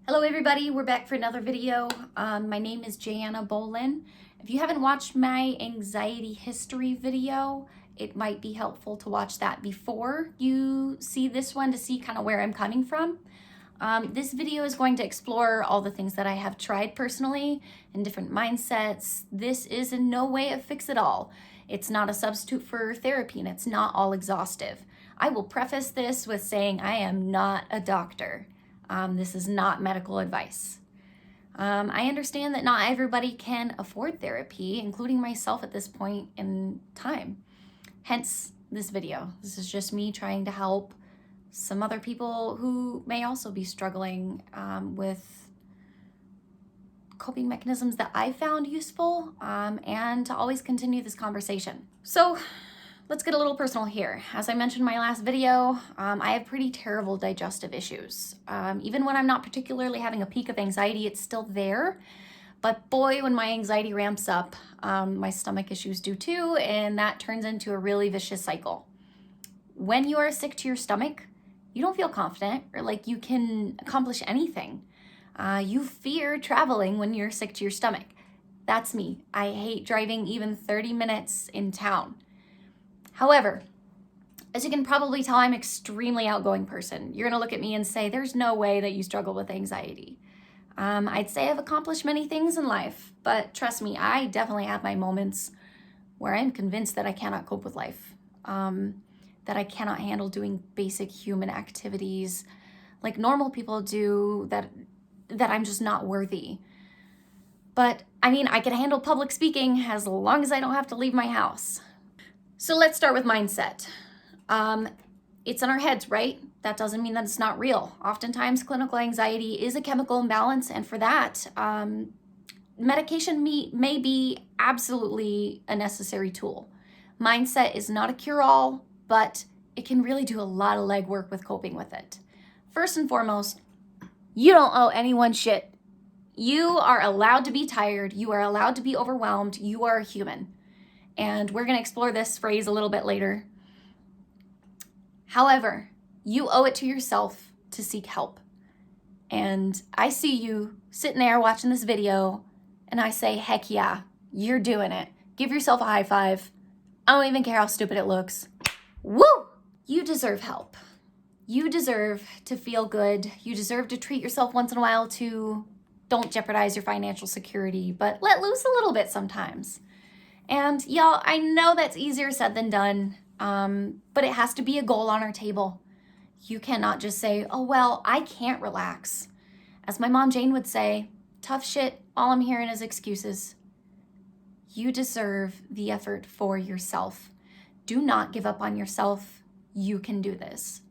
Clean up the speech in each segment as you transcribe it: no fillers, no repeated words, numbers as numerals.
Hello everybody, we're back for another video. My name is Jana Bolin. If you haven't watched my anxiety history video, it might be helpful to watch that before you see this one to see kind of where I'm coming from. This video is going to explore all the things that I have tried personally and different mindsets. This is in no way a fix-it-all. It's not a substitute for therapy and it's not all exhaustive. I will preface this with saying I am not a doctor. This is not medical advice. I understand that not everybody can afford therapy, including myself at this point in time. Hence this video. This is just me trying to help some other people who may also be struggling with coping mechanisms that I found useful, and to always continue this conversation. So let's get a little personal here. As I mentioned in my last video, I have pretty terrible digestive issues. Even when I'm not particularly having a peak of anxiety, it's still there. But boy, when my anxiety ramps up, my stomach issues do too, and that turns into a really vicious cycle. When you are sick to your stomach, you don't feel confident or like you can accomplish anything. You fear traveling when you're sick to your stomach. That's me. I hate driving even 30 minutes in town. However, as you can probably tell, I'm an extremely outgoing person. You're gonna look at me and say, there's no way that you struggle with anxiety. I'd say I've accomplished many things in life, but trust me, I definitely have my moments where I'm convinced that I cannot cope with life, that I cannot handle doing basic human activities like normal people do, that I'm just not worthy. But I mean, I can handle public speaking as long as I don't have to leave my house. So let's start with mindset. It's in our heads, right? That doesn't mean that it's not real. Oftentimes, clinical anxiety is a chemical imbalance, and for that, medication may be absolutely a necessary tool. Mindset is not a cure-all, but it can really do a lot of legwork with coping with it. First and foremost, you don't owe anyone shit. You are allowed to be tired. You are allowed to be overwhelmed. You are a human. And we're going to explore this phrase a little bit later. However, you owe it to yourself to seek help. And I see you sitting there watching this video, and I say, heck yeah, you're doing it. Give yourself a high five. I don't even care how stupid it looks. Woo! You deserve help. You deserve to feel good. You deserve to treat yourself once in a while too. Don't jeopardize your financial security, but let loose a little bit sometimes. And y'all, I know that's easier said than done, but it has to be a goal on our table. You cannot just say, oh, well, I can't relax. As my mom Jane would say, tough shit, all I'm hearing is excuses. You deserve the effort for yourself. Do not give up on yourself. You can do this.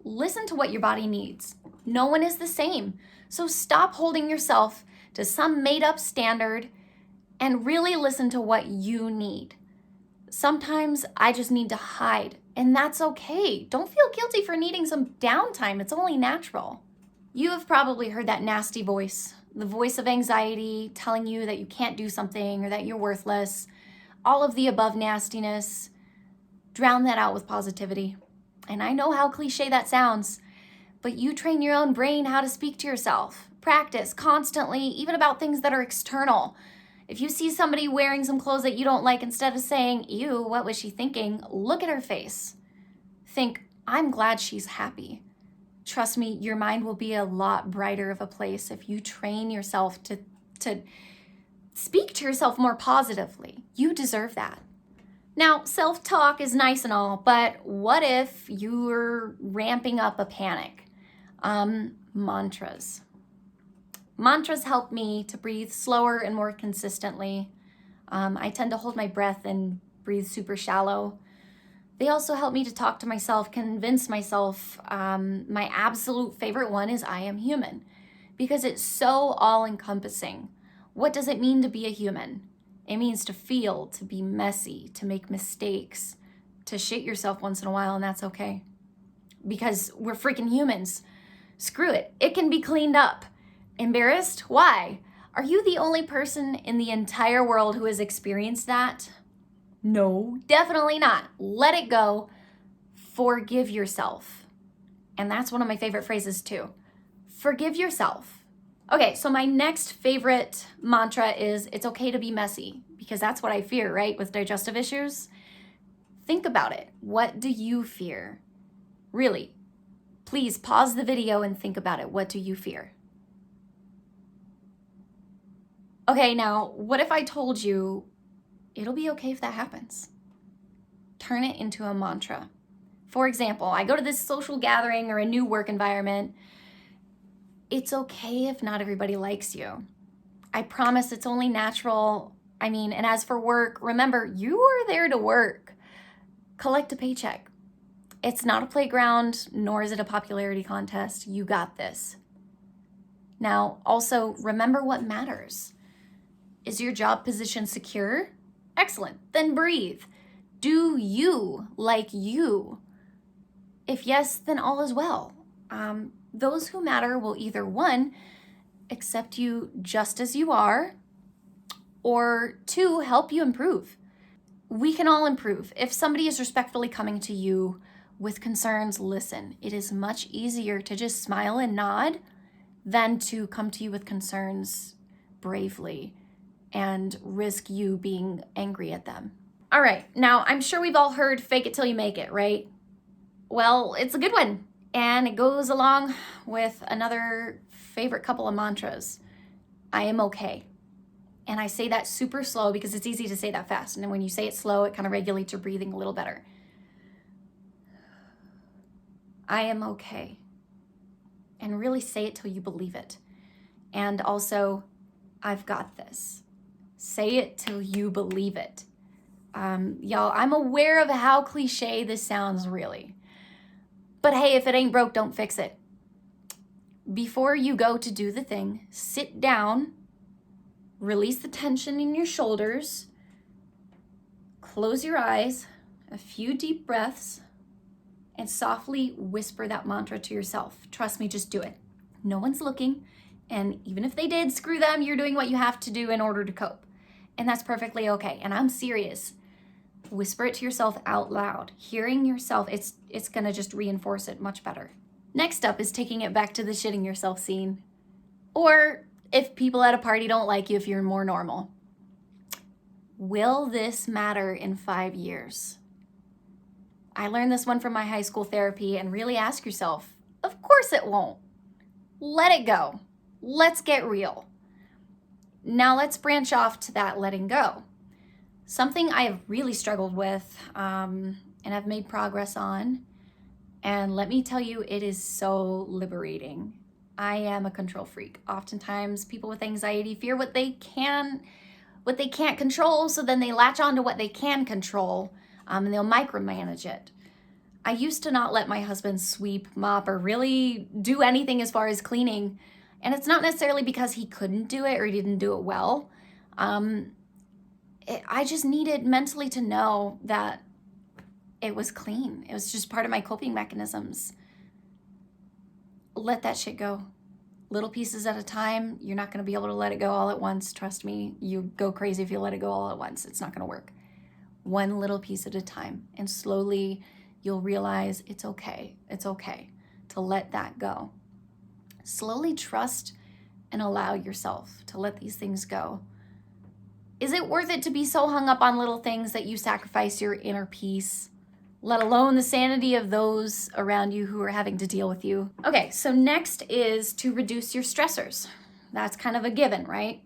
Listen to what your body needs. No one is the same. So stop holding yourself to some made-up standard and really listen to what you need. Sometimes I just need to hide, and that's okay. Don't feel guilty for needing some downtime. It's only natural. You have probably heard that nasty voice, the voice of anxiety telling you that you can't do something or that you're worthless. All of the above nastiness, drown that out with positivity. And I know how cliche that sounds, but you train your own brain how to speak to yourself. Practice constantly, even about things that are external. If you see somebody wearing some clothes that you don't like, instead of saying, ew, what was she thinking? Look at her face. Think, I'm glad she's happy. Trust me, your mind will be a lot brighter of a place if you train yourself to speak to yourself more positively. You deserve that. Now, self-talk is nice and all, but what if you're ramping up a panic? Mantras. Mantras help me to breathe slower and more consistently. I tend to hold my breath and breathe super shallow. They also help me to talk to myself, convince myself. My absolute favorite one is I am human, because it's so all-encompassing. What does it mean to be a human? It means to feel, to be messy, to make mistakes, to shit yourself once in a while, and that's okay. Because we're freaking humans. Screw it. It can be cleaned up. Embarrassed? Why? Are you the only person in the entire world who has experienced that? No, definitely not. Let it go. Forgive yourself. And that's one of my favorite phrases too. Forgive yourself. Okay, so my next favorite mantra is it's okay to be messy, because that's what I fear, right? With digestive issues. Think about it. What do you fear? Really, please pause the video and think about it. What do you fear? Okay, now, what if I told you it'll be okay if that happens? Turn it into a mantra. For example, I go to this social gathering or a new work environment. It's okay if not everybody likes you. I promise it's only natural. And as for work, remember, you are there to work. Collect a paycheck. It's not a playground, nor is it a popularity contest. You got this. Now, also, remember what matters. Is your job position secure? Excellent. Then breathe. Do you like you? If yes, then all is well. Those who matter will either, one, accept you just as you are, or two, help you improve. We can all improve. If somebody is respectfully coming to you with concerns, listen. It is much easier to just smile and nod than to come to you with concerns bravely and risk you being angry at them. All right, now I'm sure we've all heard fake it till you make it, right? Well, it's a good one, and it goes along with another favorite couple of mantras. I am okay. And I say that super slow because it's easy to say that fast. And then when you say it slow, it kind of regulates your breathing a little better. I am okay. And really say it till you believe it. And also, I've got this. Say it till you believe it. Y'all, I'm aware of how cliche this sounds, really. But hey, if it ain't broke, don't fix it. Before you go to do the thing, sit down, release the tension in your shoulders, close your eyes, a few deep breaths, and softly whisper that mantra to yourself. Trust me, just do it. No one's looking, and even if they did, screw them, you're doing what you have to do in order to cope. And that's perfectly okay, and I'm serious. Whisper it to yourself out loud. Hearing yourself, it's gonna just reinforce it much better. Next up is taking it back to the shitting yourself scene. Or if people at a party don't like you, if you're more normal. Will this matter in 5 years? I learned this one from my high school therapy, and really ask yourself, of course it won't. Let it go. Let's get real. Now let's branch off to that letting go. Something I have really struggled with and I've made progress on. And let me tell you, it is so liberating. I am a control freak. Oftentimes people with anxiety fear what they can't control, so then they latch on to what they can control, and they'll micromanage it. I used to not let my husband sweep, mop, or really do anything as far as cleaning. And it's not necessarily because he couldn't do it or he didn't do it well. I just needed mentally to know that it was clean. It was just part of my coping mechanisms. Let that shit go. Little pieces at a time. You're not going to be able to let it go all at once. Trust me, you go crazy if you let it go all at once. It's not going to work. One little piece at a time. And slowly you'll realize it's okay. It's okay to let that go. Slowly trust and allow yourself to let these things go. Is it worth it to be so hung up on little things that you sacrifice your inner peace, let alone the sanity of those around you who are having to deal with you? Okay, so next is to reduce your stressors. That's kind of a given, right?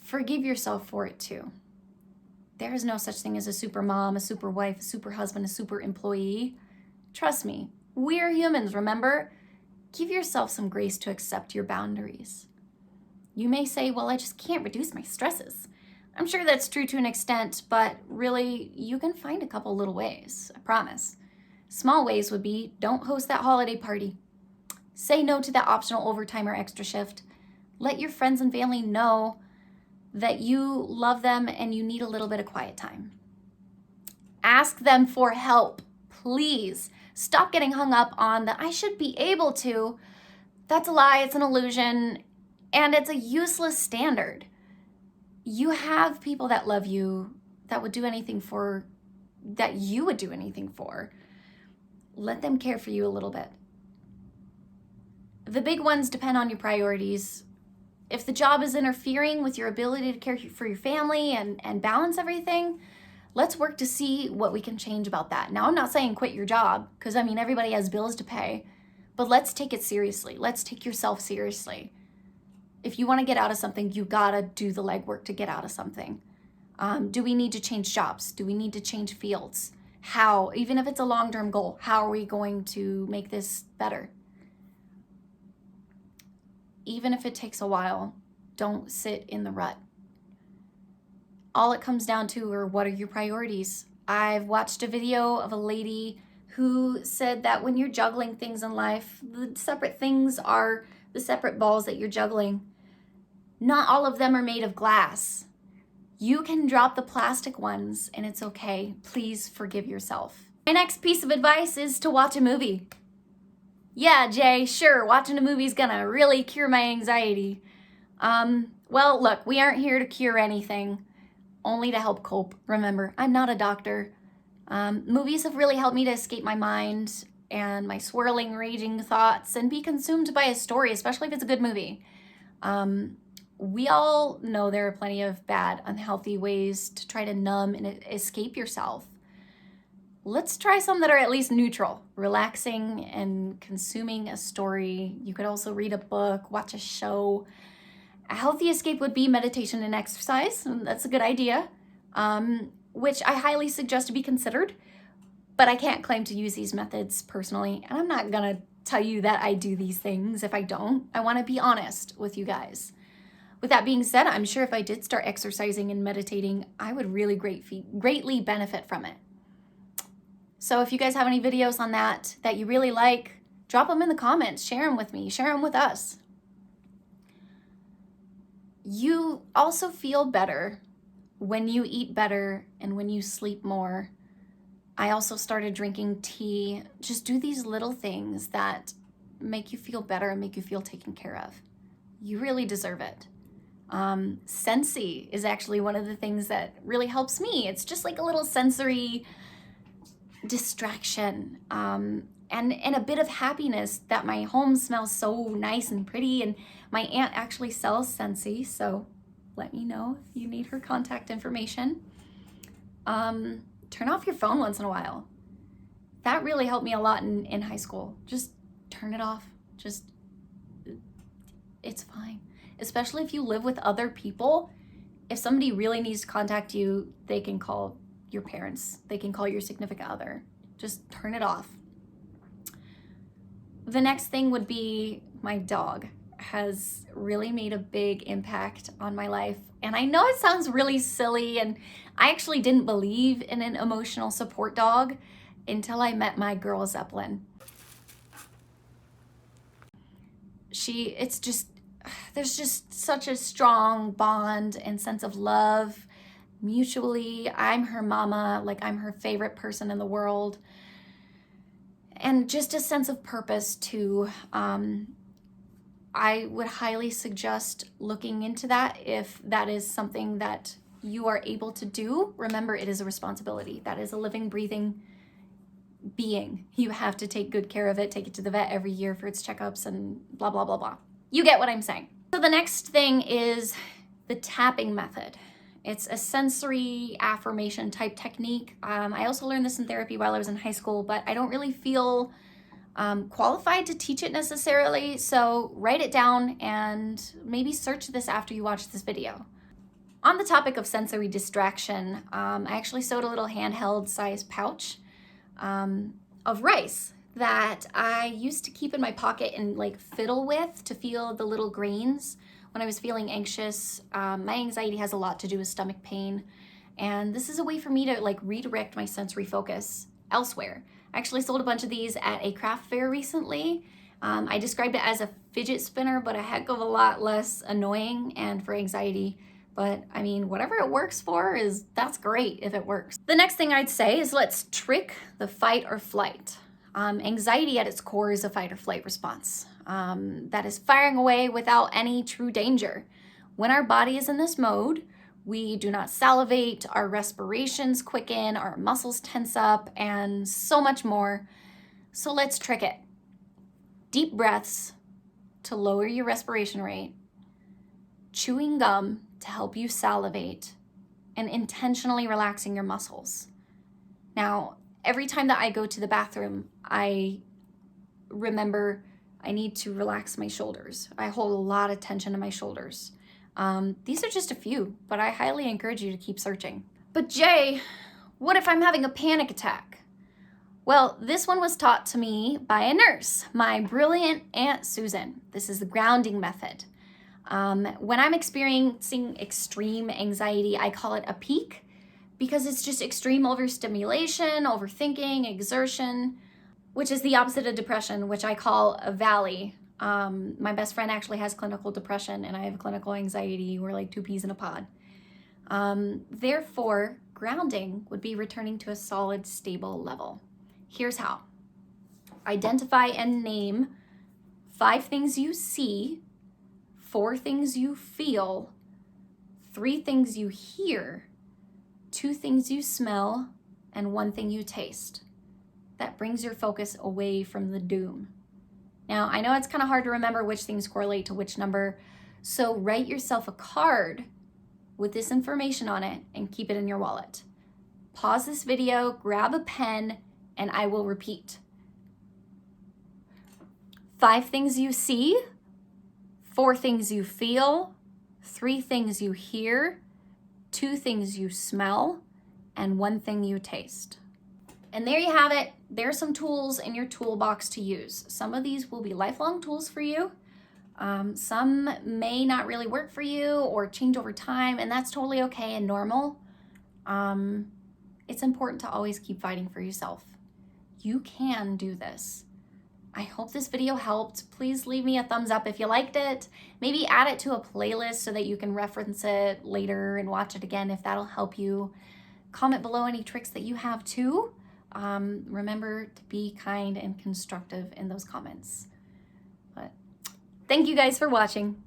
Forgive yourself for it too. There is no such thing as a super mom, a super wife, a super husband, a super employee. Trust me, we're humans, remember? Give yourself some grace to accept your boundaries. You may say, well, I just can't reduce my stresses. I'm sure that's true to an extent, but really, you can find a couple little ways, I promise. Small ways would be, don't host that holiday party. Say no to that optional overtime or extra shift. Let your friends and family know that you love them and you need a little bit of quiet time. Ask them for help, please. Stop getting hung up on the I should be able to. That's a lie, it's an illusion, and it's a useless standard. You have people that love you, that would do anything for, that you would do anything for. Let them care for you a little bit. The big ones depend on your priorities. If the job is interfering with your ability to care for your family and balance everything, let's work to see what we can change about that. Now, I'm not saying quit your job, because I mean, everybody has bills to pay, but let's take it seriously. Let's take yourself seriously. If you want to get out of something, you gotta do the legwork to get out of something. Do we need to change jobs? Do we need to change fields? How, even if it's a long-term goal, how are we going to make this better? Even if it takes a while, don't sit in the rut. All it comes down to are, what are your priorities? I've watched a video of a lady who said that when you're juggling things in life, the separate things are the separate balls that you're juggling. Not all of them are made of glass. You can drop the plastic ones and it's okay. Please forgive yourself. My next piece of advice is to watch a movie. Yeah, Jay, sure, watching a movie is gonna really cure my anxiety. Well, look, we aren't here to cure anything, only to help cope. Remember, I'm not a doctor. Movies have really helped me to escape my mind and my swirling, raging thoughts and be consumed by a story, especially if it's a good movie. We all know there are plenty of bad, unhealthy ways to try to numb and escape yourself. Let's try some that are at least neutral, relaxing and consuming a story. You could also read a book, watch a show. A healthy escape would be meditation and exercise. And that's a good idea, which I highly suggest to be considered. But I can't claim to use these methods personally. And I'm not gonna tell you that I do these things if I don't. I wanna be honest with you guys. With that being said, I'm sure if I did start exercising and meditating, I would really greatly benefit from it. So if you guys have any videos on that you really like, drop them in the comments, share them with me, share them with us. You also feel better when you eat better and when you sleep more. I also started drinking tea. Just do these little things that make you feel better and make you feel taken care of. You really deserve it. Sensi is actually one of the things that really helps me. It's just like a little sensory distraction, and a bit of happiness that my home smells so nice and pretty, and my aunt actually sells Sensi, so let me know if you need her contact information. Turn off your phone once in a while. That really helped me a lot in high school. Just turn it off. It's fine. Especially if you live with other people. If somebody really needs to contact you, they can call your parents. They can call your significant other. Just turn it off. The next thing would be my dog has really made a big impact on my life. And I know it sounds really silly, and I actually didn't believe in an emotional support dog until I met my girl Zeppelin. There's just such a strong bond and sense of love mutually. I'm her mama, like I'm her favorite person in the world. And just a sense of purpose too. I would highly suggest looking into that if that is something that you are able to do. Remember, it is a responsibility. That is a living, breathing being. You have to take good care of it, take it to the vet every year for its checkups and blah, blah, blah, blah. You get what I'm saying. So the next thing is the tapping method. It's a sensory affirmation type technique. I also learned this in therapy while I was in high school, but I don't really feel qualified to teach it necessarily. So write it down and maybe search this after you watch this video. On the topic of sensory distraction, I actually sewed a little handheld size pouch of rice that I used to keep in my pocket and like fiddle with to feel the little grains when I was feeling anxious. My anxiety has a lot to do with stomach pain, and this is a way for me to like redirect my sensory focus elsewhere. I actually sold a bunch of these at a craft fair recently. I described it as a fidget spinner, but a heck of a lot less annoying and for anxiety. But I mean, whatever it works for that's great if it works. The next thing I'd say is let's trick the fight or flight. Anxiety at its core is a fight or flight response that is firing away without any true danger. When our body is in this mode, we do not salivate, our respirations quicken, our muscles tense up, and so much more. So let's trick it. Deep breaths, to lower your respiration rate, chewing gum to help you salivate, and intentionally relaxing your muscles. Now, every time that I go to the bathroom, I remember I need to relax my shoulders. I hold a lot of tension in my shoulders. These are just a few, but I highly encourage you to keep searching. But Jay, what if I'm having a panic attack? Well, this one was taught to me by a nurse, my brilliant Aunt Susan. This is the grounding method. When I'm experiencing extreme anxiety, I call it a peak because it's just extreme overstimulation, overthinking, exertion, which is the opposite of depression, which I call a valley. My best friend actually has clinical depression and I have clinical anxiety. We're like two peas in a pod. Therefore, grounding would be returning to a solid, stable level. Here's how. Identify and name 5 things you see, 4 things you feel, 3 things you hear, 2 things you smell, and 1 thing you taste. That brings your focus away from the doom. Now, I know it's kind of hard to remember which things correlate to which number, so write yourself a card with this information on it and keep it in your wallet. Pause this video, grab a pen, and I will repeat. 5 things you see, 4 things you feel, 3 things you hear, 2 things you smell, and 1 thing you taste. And there you have it. There are some tools in your toolbox to use. Some of these will be lifelong tools for you. Some may not really work for you or change over time, and that's totally okay and normal. It's important to always keep fighting for yourself. You can do this. I hope this video helped. Please leave me a thumbs up if you liked it. Maybe add it to a playlist so that you can reference it later and watch it again if that'll help you. Comment below any tricks that you have too. Remember to be kind and constructive in those comments. But thank you guys for watching.